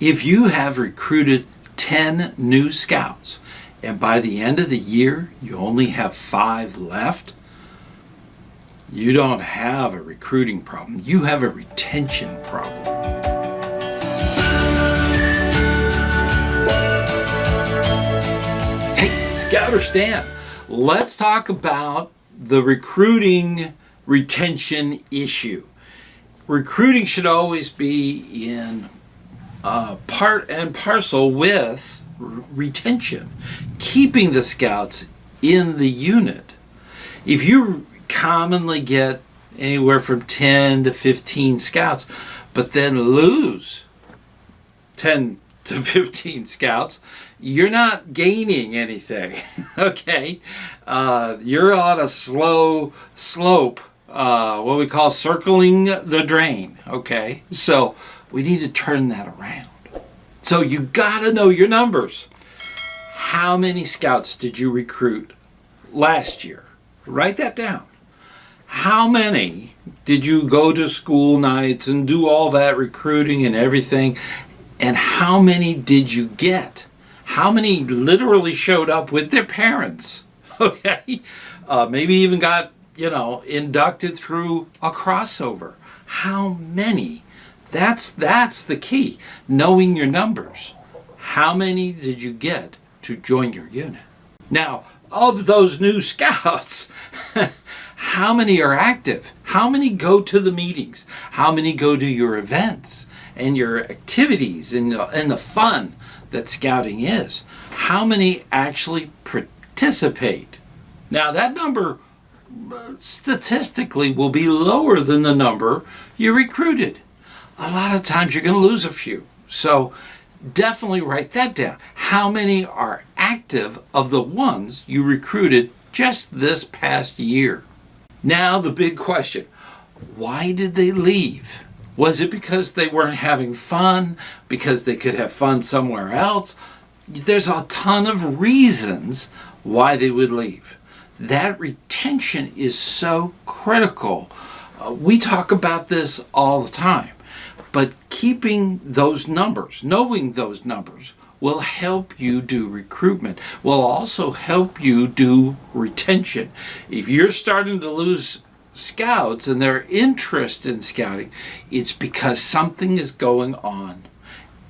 If you have recruited 10 new scouts and by the end of the year you only have 5 left, you don't have a recruiting problem. You have a retention problem. Hey, ScouterStan, let's talk about the recruiting retention issue. Recruiting should always be in part and parcel with retention, keeping the scouts in the unit. If you commonly get anywhere from 10 to 15 scouts, but then lose 10 to 15 scouts, you're not gaining anything, okay? You're on a slow slope, what we call circling the drain, okay? So we need to turn that around. So you gotta know your numbers. How many scouts did you recruit last year? Write that down. How many did you go to school nights and do all that recruiting and everything? And how many did you get? How many literally showed up with their parents? Okay, maybe even got, inducted through a crossover. How many? That's the key, knowing your numbers. How many did you get to join your unit? Now, of those new scouts, how many are active? How many go to the meetings? How many go to your events and your activities and the fun that scouting is? How many actually participate? Now, that number statistically will be lower than the number you recruited. A lot of times you're going to lose a few. So definitely write that down. How many are active of the ones you recruited just this past year? Now the big question, why did they leave? Was it because they weren't having fun? Because they could have fun somewhere else? There's a ton of reasons why they would leave. That retention is so critical. We talk about this all the time. But keeping those numbers, knowing those numbers, will help you do recruitment, will also help you do retention. If you're starting to lose scouts and their interest in scouting, it's because something is going on.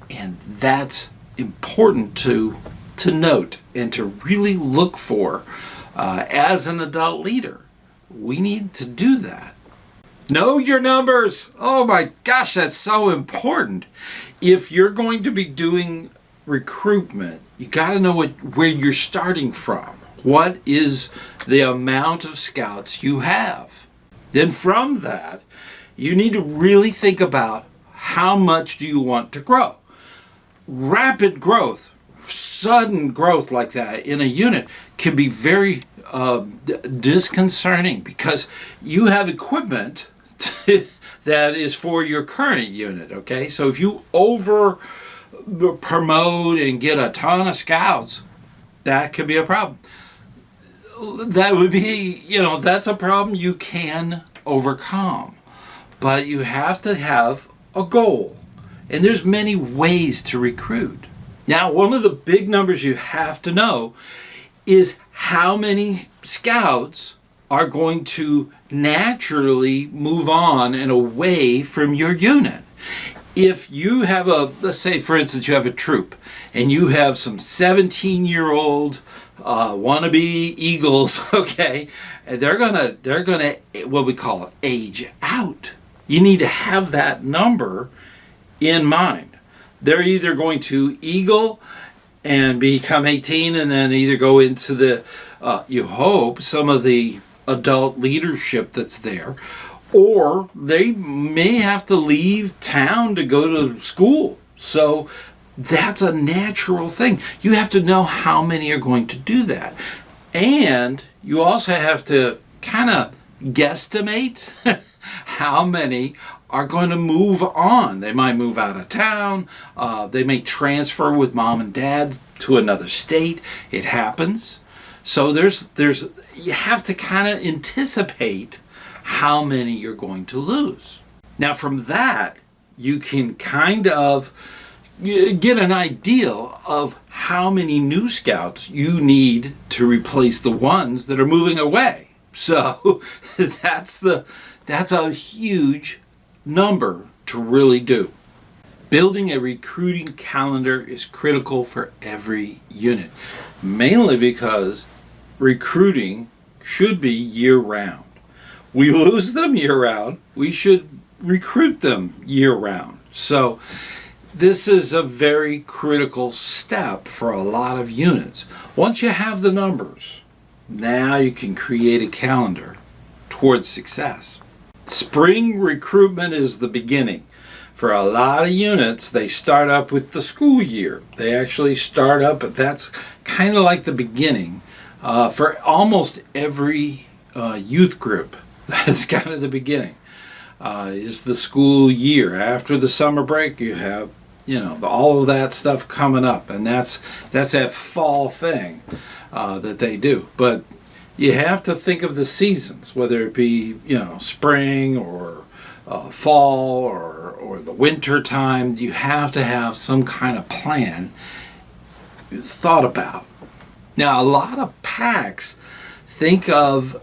And that's important to note and to really look for as an adult leader. We need to do that. Know your numbers. Oh my gosh, that's so important. If you're going to be doing recruitment, you got to know where you're starting from. What is the amount of scouts you have? Then from that, you need to really think about how much do you want to grow. Rapid growth, sudden growth like that in a unit can be very disconcerting because you have equipment that is for your current unit, okay? So if you over promote and get a ton of scouts, that could be a problem. That would be, that's a problem you can overcome. But you have to have a goal. And there's many ways to recruit. Now, one of the big numbers you have to know is how many scouts are going to naturally move on and away from your unit. If you have let's say for instance you have a troop and you have some 17-year-old wannabe Eagles, okay, and they're gonna what we call age out. You need to have that number in mind. They're either going to Eagle and become 18 and then either go into the you hope some of the adult leadership that's there, or they may have to leave town to go to school. So that's a natural thing. You have to know how many are going to do that. And you also have to kind of guesstimate how many are going to move on. They might move out of town. They may transfer with mom and dad to another state. It happens. So you have to kind of anticipate how many you're going to lose. Now from that, you can kind of you get an idea of how many new scouts you need to replace the ones that are moving away. So that's a huge number to really do. Building a recruiting calendar is critical for every unit, mainly because recruiting should be year-round. We lose them year-round. We should recruit them year-round. So this is a very critical step for a lot of units. Once you have the numbers, now you can create a calendar towards success. Spring recruitment is the beginning. For a lot of units, they start up with the school year. They actually start up, that's kind of like the beginning. For almost every youth group, that's kind of the beginning, is the school year. After the summer break, you have, all of that stuff coming up, and that's that fall thing that they do. But you have to think of the seasons, whether it be, spring or fall or the winter time. You have to have some kind of plan thought about. Now, a lot of packs think of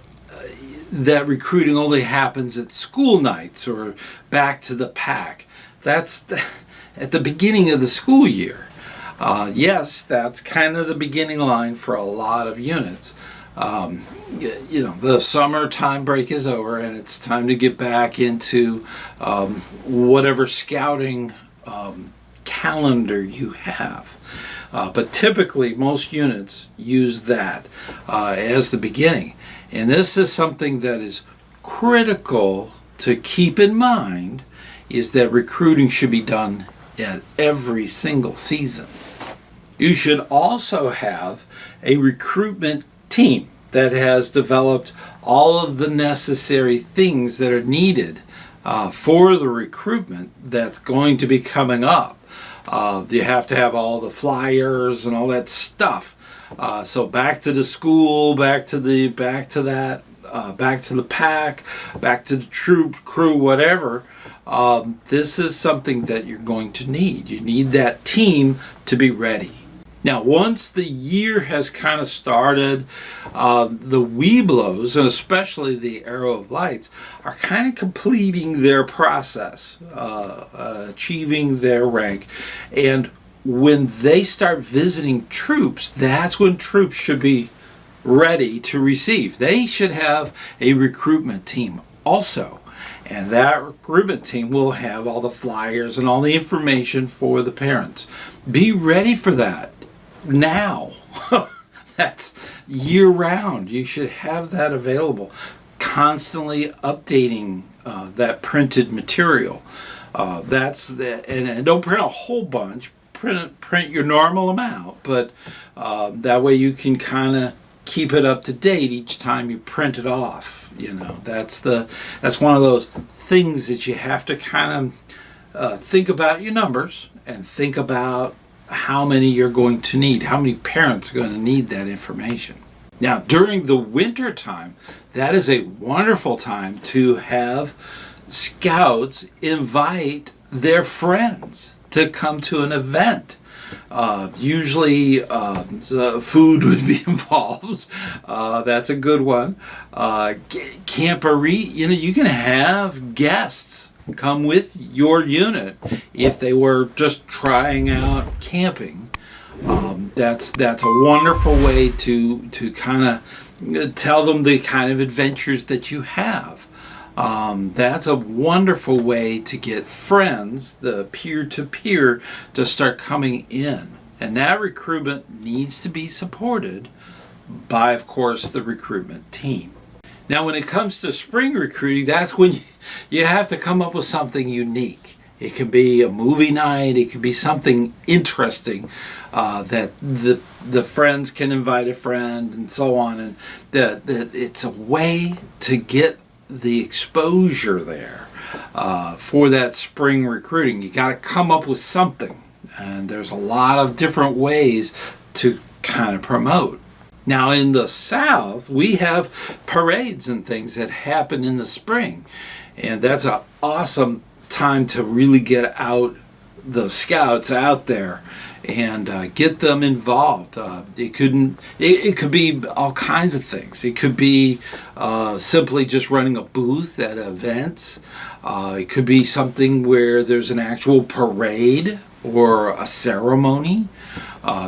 that recruiting only happens at school nights or back to the pack. That's at the beginning of the school year. Yes, that's kind of the beginning line for a lot of units. The summer time break is over and it's time to get back into whatever scouting calendar you have. But typically most units use that as the beginning. And this is something that is critical to keep in mind, is that recruiting should be done at every single season. You should also have a recruitment team that has developed all of the necessary things that are needed for the recruitment that's going to be coming up. You have to have all the flyers and all that stuff. So back to the school, back to the pack, back to the troop, crew, whatever. This is something that you're going to need. You need that team to be ready. Now, once the year has kind of started, the Webelos, and especially the Arrow of Lights, are kind of completing their process, achieving their rank. And when they start visiting troops, that's when troops should be ready to receive. They should have a recruitment team also. And that recruitment team will have all the flyers and all the information for the parents. Be ready for that now. That's year round. You should have that available. Constantly updating that printed material. And don't print a whole bunch. Print your normal amount, but that way you can kind of keep it up to date each time you print it off. That's one of those things that you have to kind of think about your numbers and think about how many you're going to need, how many parents are going to need that information. Now, during the winter time, that is a wonderful time to have scouts invite their friends to come to an event. Usually food would be involved. That's a good one. Camporee, you can have guests come with your unit if they were just trying out camping. That's a wonderful way to kind of tell them the kind of adventures that you have. That's a wonderful way to get friends, the peer-to-peer, to start coming in. And that recruitment needs to be supported by, of course, the recruitment team. Now, when it comes to spring recruiting, that's when you have to come up with something unique. It can be a movie night. It could be something interesting that the friends can invite a friend and so on. And that it's a way to get the exposure there for that spring recruiting. You got to come up with something, and there's a lot of different ways to kind of promote. Now, in the South, we have parades and things that happen in the spring, and that's an awesome time to really get out the scouts out there and get them involved. It could be all kinds of things. It could be simply just running a booth at events. It could be something where there's an actual parade or a ceremony.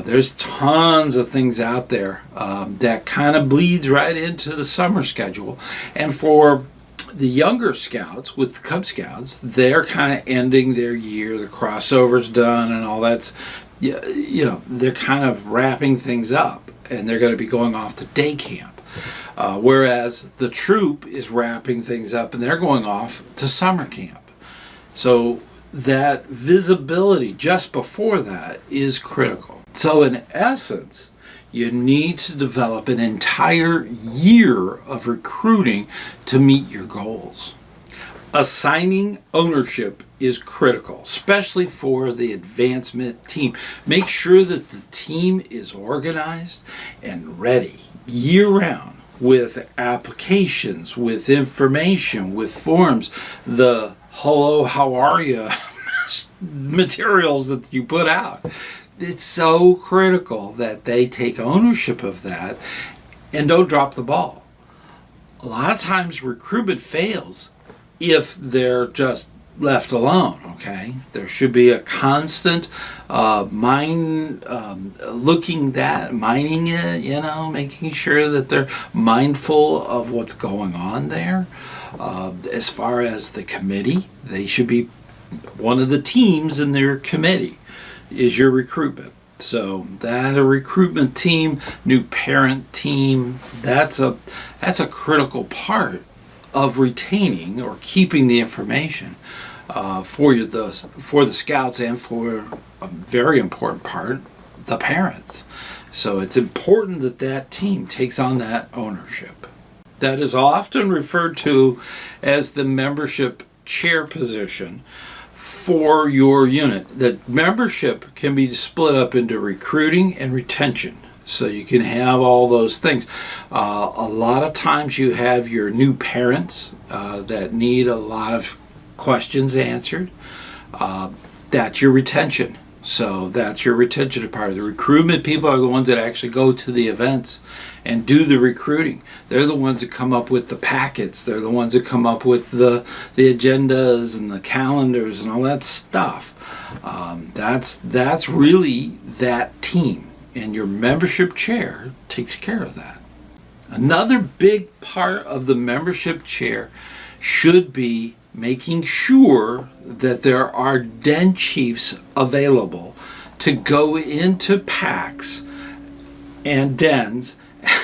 There's tons of things out there that kind of bleeds right into the summer schedule. And for the younger scouts with the Cub Scouts, they're kind of ending their year, the crossover's done and all that's, they're kind of wrapping things up and they're going to be going off to day camp. Whereas the troop is wrapping things up and they're going off to summer camp. So that visibility just before that is critical. So in essence, you need to develop an entire year of recruiting to meet your goals. Assigning ownership is critical, especially for the advancement team. Make sure that the team is organized and ready year-round with applications, with information, with forms, the hello, how are you materials that you put out. It's so critical that they take ownership of that and don't drop the ball. A lot of times recruitment fails if they're just left alone, okay? There should be a constant mining it, making sure that they're mindful of what's going on there. As far as the committee, they should be one of the teams in their committee is your recruitment. So that a recruitment team, new parent team, that's a critical part of retaining or keeping the information for the scouts and for a very important part, the parents. So it's important that that team takes on that ownership. That is often referred to as the membership chair position for your unit. The membership can be split up into recruiting and retention. So you can have all those things. A lot of times you have your new parents that need a lot of questions answered. That's your retention. So that's your retention part. The recruitment people are the ones that actually go to the events and do the recruiting. They're the ones that come up with the packets. They're the ones that come up with the agendas and the calendars and all that stuff. That's really that team. And your membership chair takes care of that. Another big part of the membership chair should be making sure that there are den chiefs available to go into packs and dens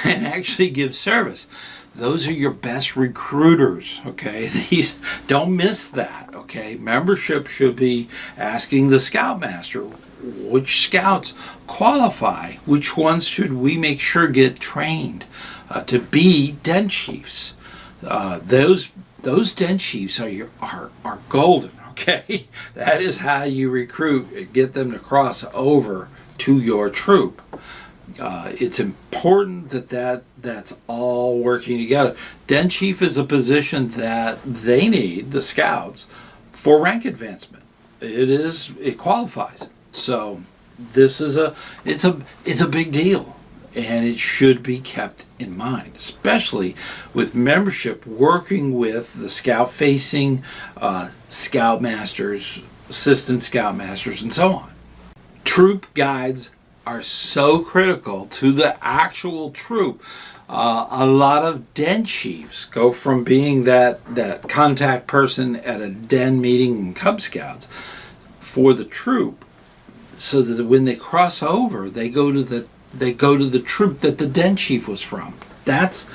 and actually give service. Those are your best recruiters, okay? Don't miss that, okay? Membership should be asking the scoutmaster, which scouts qualify, which ones should we make sure get trained to be den chiefs. Those den chiefs are golden, okay? That is how you recruit and get them to cross over to your troop. It's important that's all working together. Den chief is a position that they need, the scouts, for rank advancement. It qualifies. So this is it's a big deal, and it should be kept in mind, especially with membership working with the scout-facing scoutmasters, assistant scoutmasters, and so on. Troop guides are so critical to the actual troop. A lot of den chiefs go from being that contact person at a den meeting in Cub Scouts for the troop, so that when they cross over, they go to the troop that the den chief was from. That's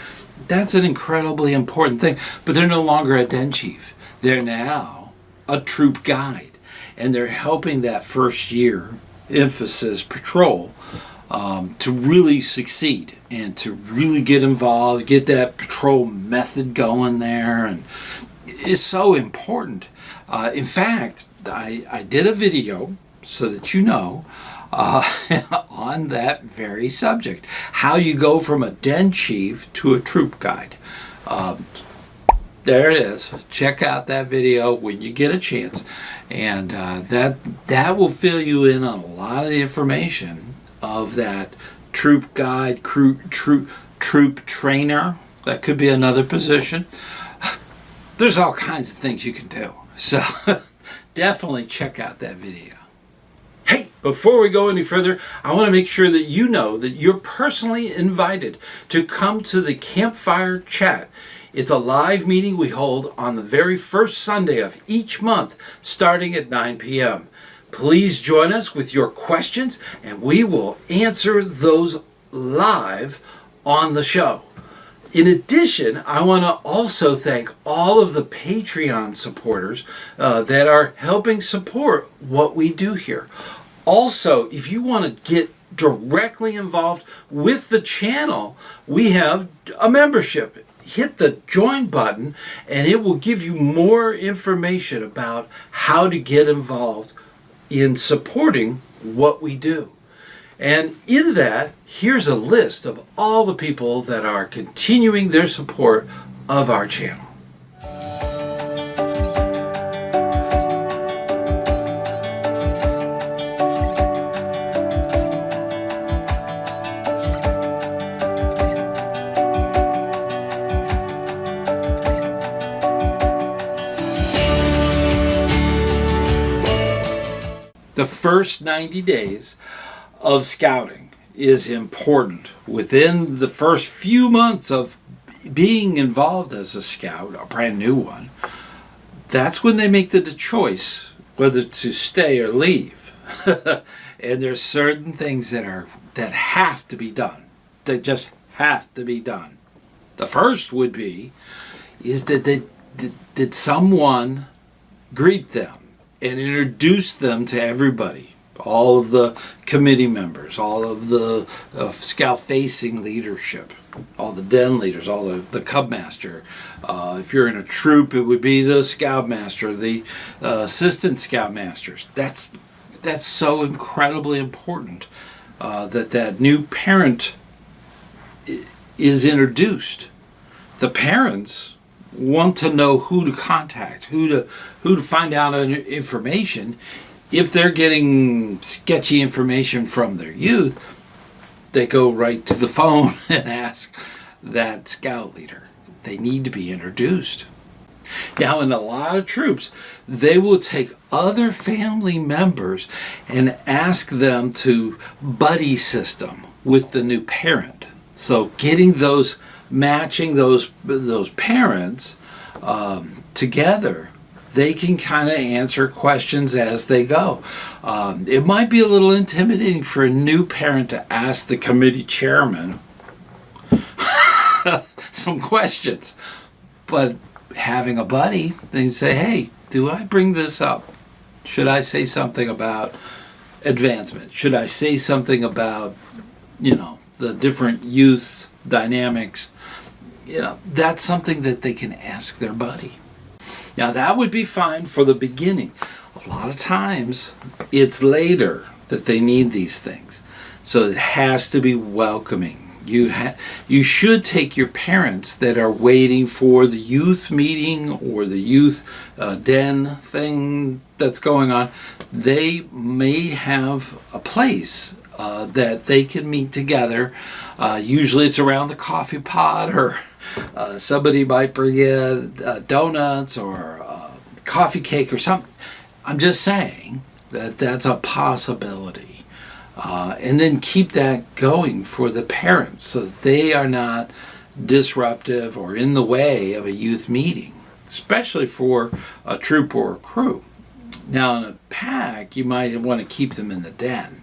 an incredibly important thing. But they're no longer a den chief. They're now a troop guide, and they're helping that first year emphasis patrol to really succeed and to really get involved, get that patrol method going there, and it's so important. In fact, I did a video, so that you know, on that very subject, how you go from a den chief to a troop guide. There it is. Check out that video when you get a chance, And that will fill you in on a lot of the information of that troop guide, troop trainer. That could be another position. There's all kinds of things you can do. So definitely check out that video. Hey, before we go any further, I want to make sure that you know that you're personally invited to come to the Campfire Chat. It's a live meeting we hold on the very first Sunday of each month, starting at 9 p.m. Please join us with your questions, and we will answer those live on the show. In addition, I want to also thank all of the Patreon supporters that are helping support what we do here. Also, if you want to get directly involved with the channel, we have a membership. Hit the join button and it will give you more information about how to get involved in supporting what we do. And in that, here's a list of all the people that are continuing their support of our channel. The first 90 days of scouting is important. Within the first few months of being involved as a scout, a brand new one, that's when they make the choice whether to stay or leave. And there's certain things that have to be done. That just have to be done. The first would be did someone greet them and introduce them to everybody? All of the committee members, all of the scout-facing leadership, all the den leaders, all the cub master. If you're in a troop, it would be the scoutmaster, the assistant scoutmasters. That's so incredibly important that new parent is introduced. The parents want to know who to contact, who to find out information. If they're getting sketchy information from their youth, they go right to the phone and ask that scout leader. They need to be introduced. Now, in a lot of troops, they will take other family members and ask them to buddy system with the new parent. So getting matching those parents together, they can kind of answer questions as they go. It might be a little intimidating for a new parent to ask the committee chairman some questions. But having a buddy, they say, hey, do I bring this up? Should I say something about advancement? Should I say something about, the different youth dynamics? That's something that they can ask their buddy. Now, that would be fine for the beginning. A lot of times, it's later that they need these things. So it has to be welcoming. You should take your parents that are waiting for the youth meeting or the youth den thing that's going on. They may have a place that they can meet together. Usually it's around the coffee pot, or somebody might bring in donuts or coffee cake or something. I'm just saying that that's a possibility. And then keep that going for the parents so that they are not disruptive or in the way of a youth meeting, especially for a troop or a crew. Now, in a pack, you might want to keep them in the den.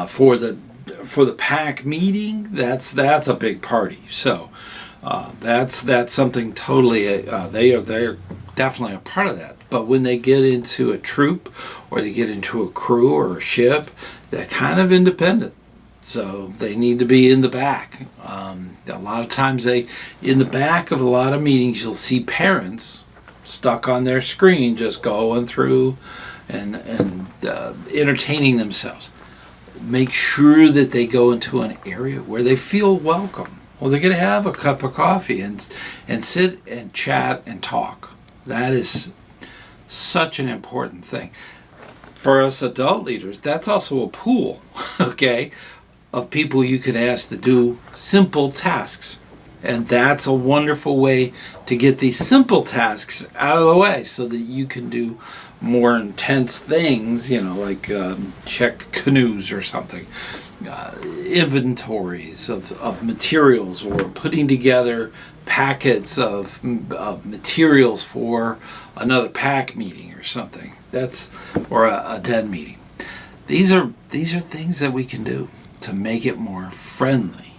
For the pack meeting, that's a big party. So that's something totally. They're definitely a part of that. But when they get into a troop or they get into a crew or a ship, they're kind of independent. So they need to be in the back. A lot of times in the back of a lot of meetings, you'll see parents stuck on their screen just going through and entertaining themselves. Make sure that they go into an area where they feel welcome. Well, they're going to have a cup of coffee and sit and chat and talk. Such an important thing. For us adult leaders, that's also a pool, okay, of people you can ask to do simple tasks. And that's a wonderful way to get these simple tasks out of the way so that you can do more intense things, like check canoes or something, inventories of materials, or putting together packets of materials for another pack meeting or something. Or a den meeting. These are things that we can do to make it more friendly.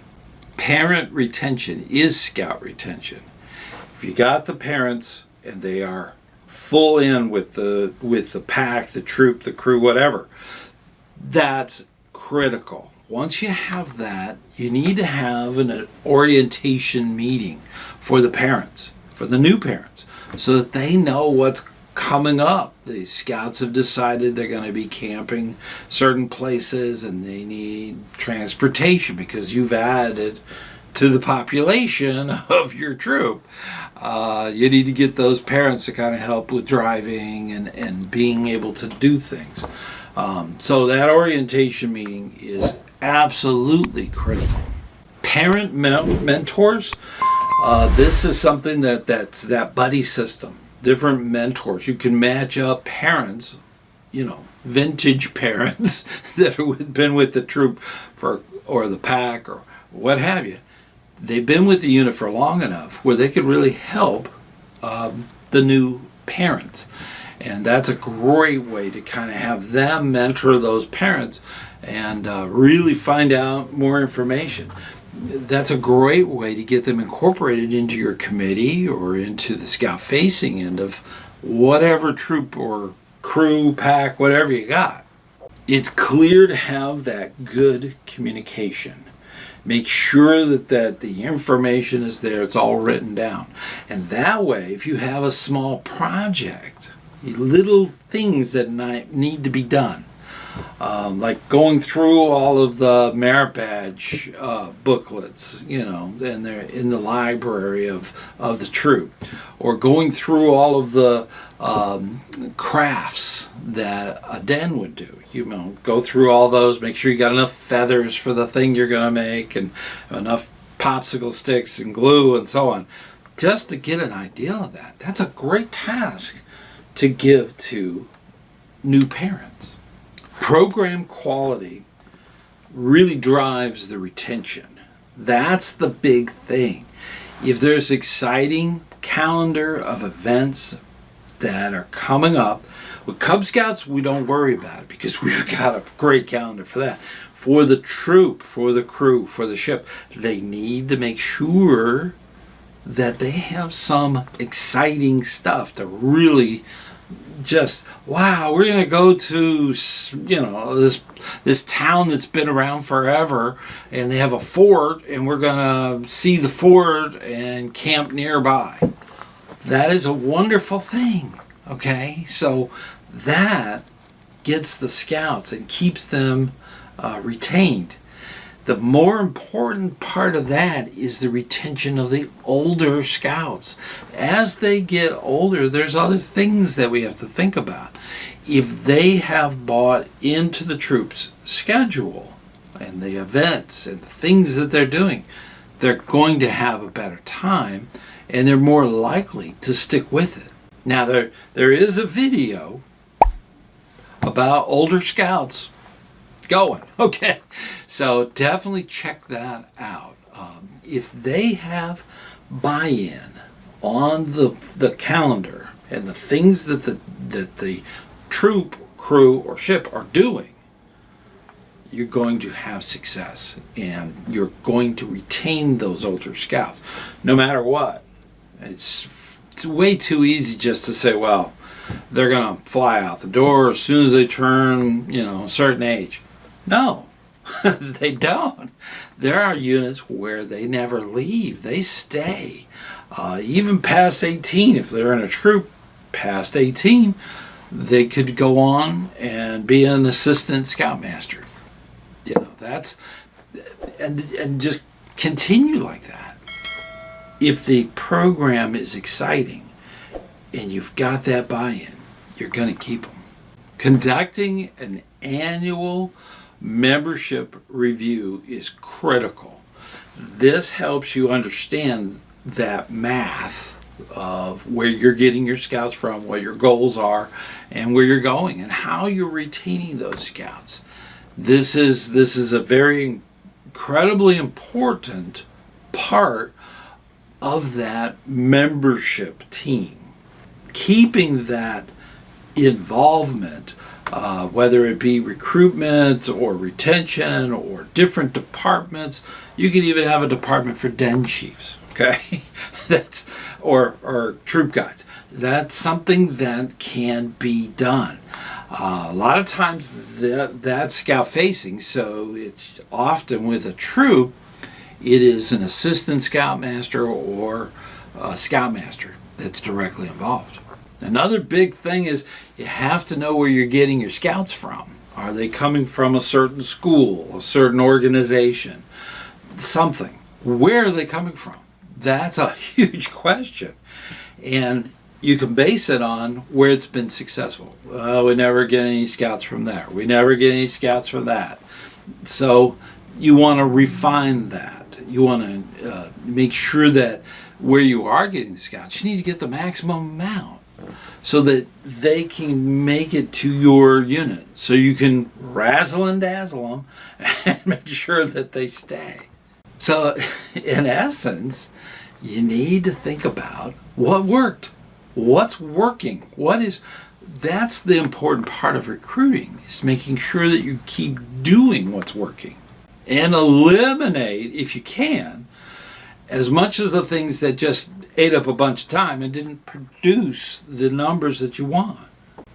Parent retention is scout retention. If you got the parents and they are full in with the pack, the troop, the crew, whatever, that's critical. Once you have that, you need to have an orientation meeting for the parents, for the new parents, so that they know what's coming up. The scouts have decided they're going to be camping certain places and they need transportation because you've added to the population of your troop. You need to get those parents to kind of help with driving and being able to do things. So that orientation meeting is absolutely critical. Parent mentors, this is something that's that buddy system. Different mentors. You can match up parents, vintage parents that have been with the troop or the pack or what have you. They've been with the unit for long enough where they could really help the new parents. And that's a great way to kind of have them mentor those parents and really find out more information. That's a great way to get them incorporated into your committee or into the scout facing end of whatever troop or crew, pack, whatever you got. It's clear to have that good communication. Make sure that the information is there, it's all written down. And that way, if you have a small project, little things that need to be done, like going through all of the merit badge booklets, and they're in the library of the troop, or going through all of the crafts that a den would do. Go through all those, make sure you got enough feathers for the thing you're going to make and enough popsicle sticks and glue and so on, just to get an idea of that. That's a great task to give to new parents. Program quality really drives the retention. That's the big thing. If there's exciting calendar of events that are coming up, with Cub Scouts, we don't worry about it because we've got a great calendar for that. For the troop, for the crew, for the ship, they need to make sure that they have some exciting stuff to really just, wow, we're going to go to, this town that's been around forever, and they have a fort, and we're going to see the fort and camp nearby. That is a wonderful thing, okay? So that gets the scouts and keeps them retained. The more important part of that is the retention of the older scouts. As they get older, there's other things that we have to think about. If they have bought into the troop's schedule and the events and the things that they're doing, they're going to have a better time and they're more likely to stick with it. Now, there is a video about older scouts going. Okay, so definitely check that out. If they have buy-in on the calendar and the things that the troop, crew, or ship are doing, you're going to have success and you're going to retain those older scouts no matter what. It's way too easy just to say, well, they're going to fly out the door as soon as they turn, a certain age. No, they don't. There are units where they never leave. They stay. Even past 18, if they're in a troop past 18, they could go on and be an assistant scoutmaster. That's, and just continue like that. If the program is exciting and you've got that buy-in, you're going to keep them. Conducting an annual membership review is critical. This helps you understand that math of where you're getting your scouts from, what your goals are, and where you're going, and how you're retaining those scouts. This is a very incredibly important part of that membership team. Keeping that involvement, whether it be recruitment or retention or different departments. You could even have a department for den chiefs, okay? That's or troop guides. That's something that can be done. A lot of times that's scout facing, so it's often with a troop, it is an assistant scoutmaster or a scoutmaster that's directly involved. Another big thing is you have to know where you're getting your scouts from. Are they coming from a certain school, a certain organization, something? Where are they coming from? That's a huge question. And you can base it on where it's been successful. Well, we never get any scouts from there. We never get any scouts from that. So you want to refine that. You want to make sure that where you are getting the scouts, you need to get the maximum amount so that they can make it to your unit. So you can razzle and dazzle them and make sure that they stay. So in essence, you need to think about what worked. What's working? That's the important part of recruiting, is making sure that you keep doing what's working. And eliminate, if you can, as much as the things that just ate up a bunch of time and didn't produce the numbers that you want.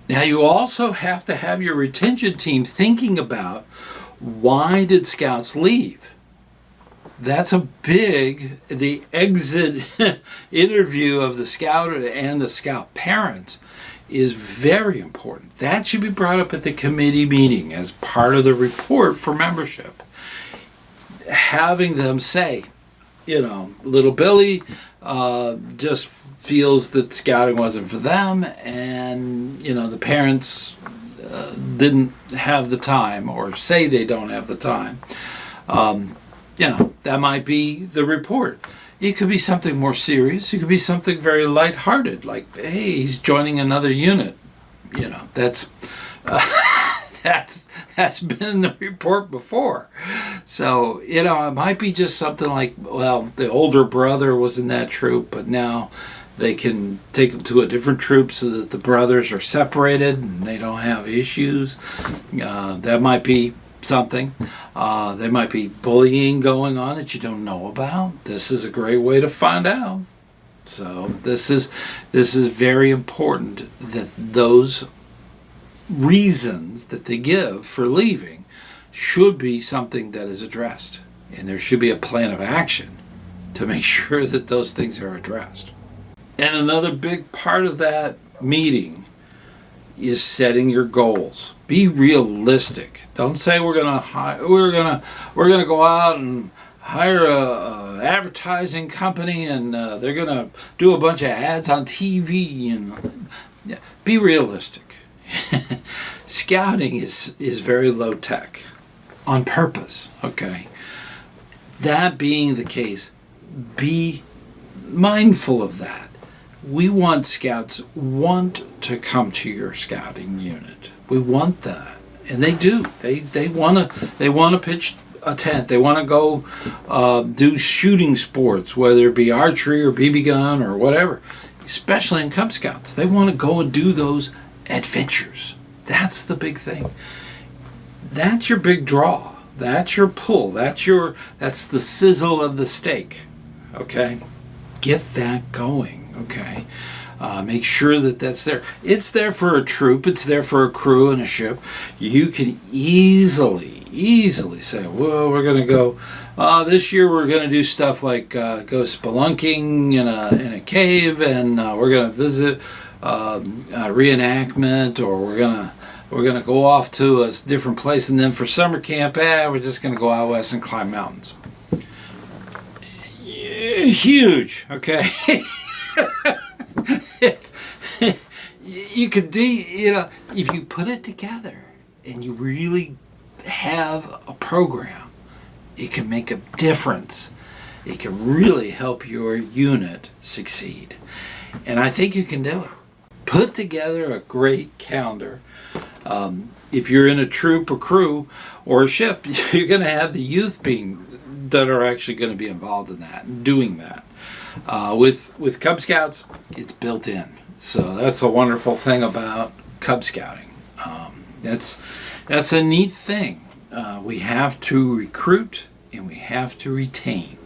Now you also have to have your retention team thinking about, why did scouts leave? That's the exit interview of the scout and the scout parents is very important. That should be brought up at the committee meeting as part of the report for membership. Having them say, little Billy just feels that scouting wasn't for them, and the parents didn't have the time, or say they don't have the time. That might be the report. It could be something more serious. It could be something very lighthearted, like, hey, he's joining another unit. That's that's been in the report before. So, it might be just something like, well, the older brother was in that troop, but now they can take him to a different troop so that the brothers are separated and they don't have issues. That might be something. There might be bullying going on that you don't know about. This is a great way to find out. So this is very important, that those reasons that they give for leaving should be something that is addressed, and there should be a plan of action to make sure that those things are addressed. And another big part of that meeting is setting your goals. Be realistic. Don't say we're gonna go out and hire a advertising company and they're gonna do a bunch of ads on TV and be realistic. Scouting is very low tech on purpose. Okay. That being the case, be mindful of that. We want scouts want to come to your scouting unit. We want that, and they do. They want to pitch a tent. They want to go do shooting sports, whether it be archery or BB gun or whatever. Especially in Cub Scouts, they want to go and do those adventures. That's the big thing. That's your big draw. That's your pull. That's the sizzle of the steak. Okay, get that going. Okay, make sure that that's there. It's there for a troop. It's there for a crew and a ship. You can easily say, well, we're going to go, this year we're going to do stuff like go spelunking in a cave, and we're going to visit a reenactment, or we're going to go off to a different place, and then for summer camp, we're just going to go out west and climb mountains. Huge, okay? You could if you put it together and you really have a program, it can make a difference. It can really help your unit succeed. And I think you can do it. Put together a great calendar. If you're in a troop or crew or a ship, you're going to have the youth that are actually going to be involved in that and doing that. With Cub Scouts, it's built in. So that's a wonderful thing about Cub Scouting. That's a neat thing. We have to recruit and we have to retain.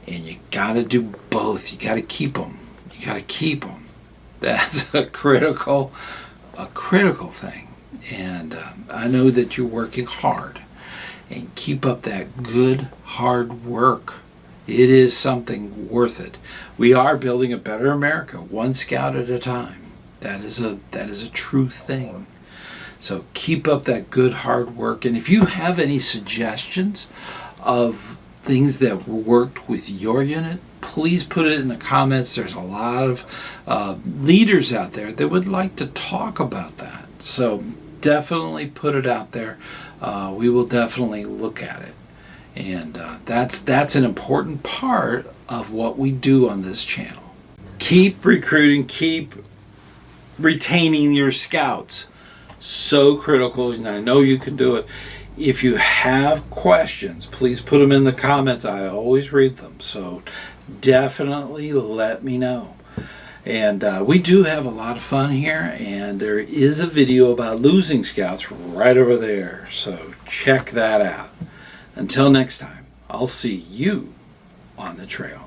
And you got to do both. You got to keep them. You got to keep them. That's a critical thing. And I know that you're working hard. And keep up that good, hard work. It is something worth it. We are building a better America, one scout at a time. That is a true thing. So keep up that good, hard work. And if you have any suggestions of things that worked with your unit, please put it in the comments. There's a lot of leaders out there that would like to talk about that. So definitely put it out there. We will definitely look at it. And that's an important part of what we do on this channel. Keep recruiting, keep retaining your scouts. So critical, and I know you can do it. If you have questions, please put them in the comments. I always read them, so definitely let me know. And we do have a lot of fun here, and there is a video about losing scouts right over there, so check that out. Until next time, I'll see you on the trail.